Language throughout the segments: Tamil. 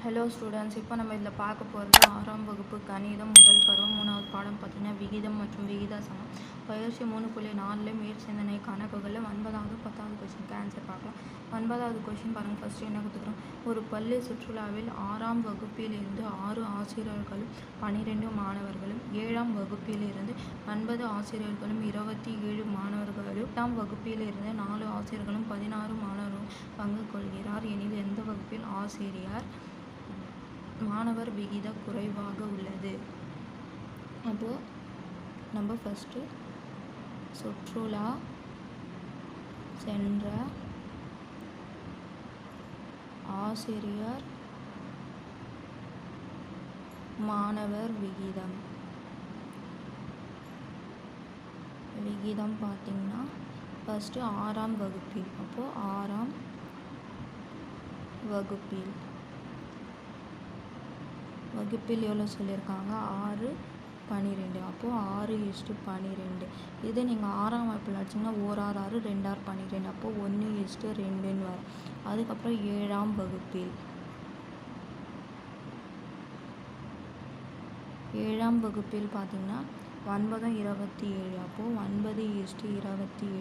ஹலோ ஸ்டூடெண்ட்ஸ், இப்போ நம்ம இதில் பார்க்க போகிறது 6ஆம் வகுப்பு கணிதம் முதல் பருவம் 3வது பாடம் பார்த்திங்கன்னா விகிதம் மற்றும் விகிதாசமம். பயிற்சி 3.4 மேற்சிந்தனை கணக்குகளில் 9வது 10வது கொஸ்டினுக்கு ஆன்சர் பார்க்கலாம். 9வது கொஸ்டின் பாருங்கள். ஃபஸ்ட்டு என்ன கொடுத்துக்கிறோம், ஒரு பள்ளி சுற்றுலாவில் 6ஆம் வகுப்பிலிருந்து 6 ஆசிரியர்களும் 12 மாணவர்களும், 7ஆம் வகுப்பிலிருந்து 9 ஆசிரியர்களும் 27 மாணவர்களும், 8ஆம் வகுப்பிலிருந்து 4 ஆசிரியர்களும் 16 மாணவர்களும் பங்கு கொள்கிறார் எனில் எந்த வகுப்பில் ஆசிரியர் மாணவர் விகித குறைவாக உள்ளது? அப்போது நம்ம ஃபஸ்ட்டு சுற்றுலா சென்ற ஆசிரியர் மாணவர் விகிதம் பார்த்திங்கன்னா ஃபஸ்ட்டு 6ஆம் வகுப்பில், அப்போது 6ஆம் வகுப்பில் எவ்வளோ சொல்லியிருக்காங்க, 6, 12. அப்போது 6:12. இது நீங்கள் 6ஆம் வகுப்பில் அடிச்சிங்கன்னா 1 6 6 2 6 12. அப்போது 1:2ன்னு வரும். அதுக்கப்புறம் 7ஆம் வகுப்பில் பார்த்திங்கன்னா 9 27. அப்போது 9:27.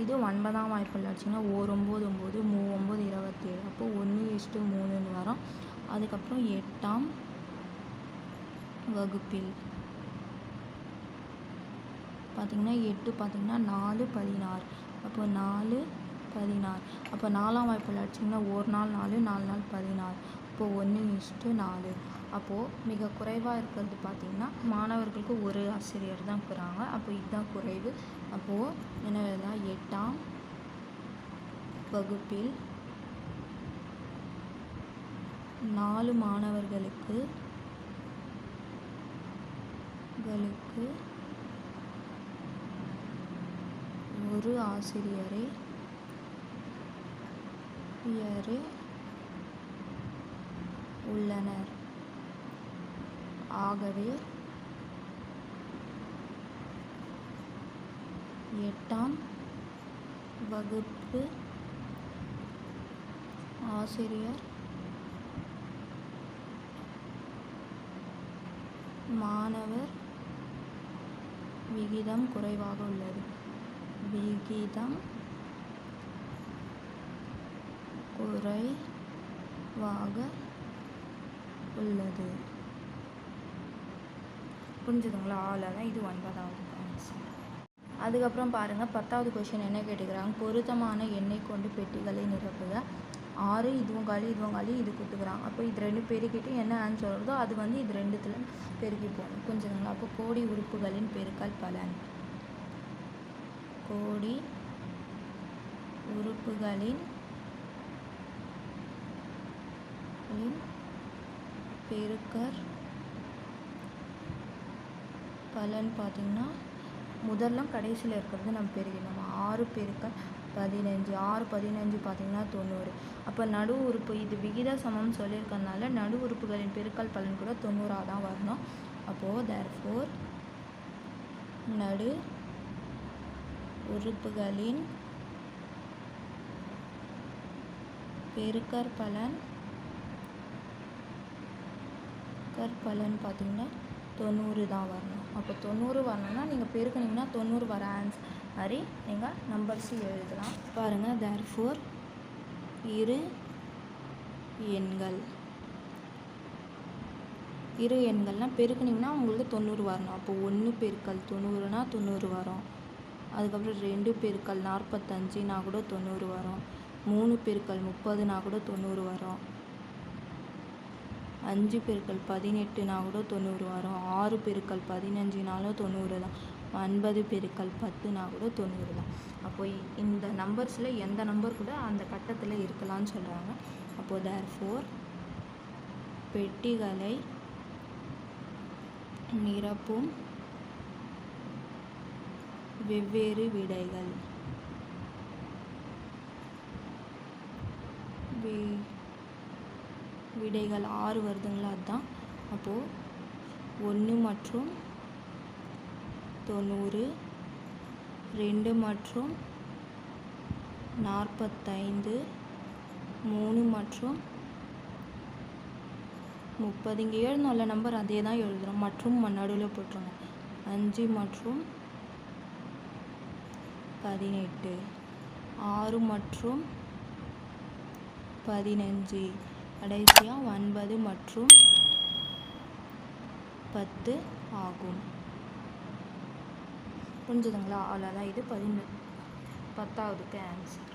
இது 9ஆம் வகுப்பில் அடிச்சிங்கன்னா 1 9 9 3 9 27. அப்போது 1:3ன்னு வரும். அதுக்கப்புறம் 8ஆம் வகுப்பில் பார்த்திங்கன்னா 8 பார்த்திங்கன்னா 4 16. அப்போது 4 16. அப்போ 4ஆம் வகுப்பில் அடிச்சிங்கன்னா 1 நாள் 4 4 நாள் 16. அப்போது 1:4. அப்போது மிக குறைவாக இருக்கிறது பார்த்திங்கன்னா மாணவர்களுக்கு ஒரு ஆசிரியர் தான் இருக்கிறாங்க. அப்போ இதுதான் குறைவு. அப்போது என்ன எழுதலாம், 8ஆம் வகுப்பில் 4 மாணவர்களுக்கு ஒரு ஆசிரியரே உள்ளனர். ஆகவே 8ஆம் வகுப்பு ஆசிரியர் மாணவர் விகிதம் குறைவாக உள்ளது. புரிஞ்சுதுங்களா? அவ்வளோதான். இது 9வது. அதுக்கப்புறம் பாருங்கள், 10வது கொஸ்டின் என்ன கேட்டுக்கிறாங்க, பொருத்தமான எண்ணெய் கொண்டு பெட்டிகளை நிரப்புக. 6 இதுவும் காலி இது கொடுத்துக்கிறாங்க. அப்போ இது 2 பெருக்கிட்டு என்ன ஆன்சர் வருதோ அது இது 2த்துல பெருக்கி போகணும். புரிஞ்சுதுங்களா? அப்போ கோடி உறுப்புகளின் பெருக்கல் பலன், கோடி உறுப்புகளின் பெருக்கற் பலன் பார்த்திங்கன்னா முதல்ல கடைசியில் இருக்கிறது நம்ம பெருக்கணும். 6 பெருக்கல் 15. 6 15 பார்த்திங்கன்னா 90. அப்போ நடு உறுப்பு, இது விகித சமம் சொல்லியிருக்கறதுனால நடு உறுப்புகளின் பெருக்கல் பலன் கூட 90 தான் வரணும். அப்போது therefore நடு உறுப்புகளின் பெருக்கற் பலன் பார்த்திங்கன்னா 90 தான் வரணும். அப்போ 90 வரணும்னா நீங்கள் பெருக்குனிங்கன்னா 90 வர ஆன்சர் மாதிரி நீங்கள் நம்பர்ஸ் எழுதலாம். பாருங்கள், therefore இரு எண்கள்னால் பெருக்குனிங்கன்னா உங்களுக்கு 90 வரணும். அப்போ 1 பெருக்கல் 90னா 90 வரும். அதுக்கப்புறம் 2 பெருக்கல் 45னா கூட 90 வரும். 3 பெருக்கல் 30னா கூட 90 வரும். 5 பெருக்கல் 18னா கூட 90 வரும். 6 பெருக்கல் 15னாலும் 90 தான். 9 பெருக்கல் 10னா கூட 90 தான். அப்போ இந்த நம்பர்ஸில் எந்த நம்பர் கூட அந்த கட்டத்தில் இருக்கலாம்னு சொல்கிறாங்க. அப்போது therefore பெட்டிகளை நிரப்பும் வெவ்வேறு விடைகள் 6 வருதுங்களா, அதுதான். அப்போது 1 மற்றும் 90, 2 மற்றும் 45, 3 மற்றும் 30 இங்கே எழுதணும்ல நம்பர் அதே தான் எழுதுகிறோம். மற்றும் நடுவில் போட்டுருங்க. 5 மற்றும் 18, 6 மற்றும் 15, கடைசியாக 9 மற்றும் 10 ஆகும். புரிஞ்சுதுங்களா? அவ்வளோதான். இது 10ஆவதுக்கு ஆன்சர்.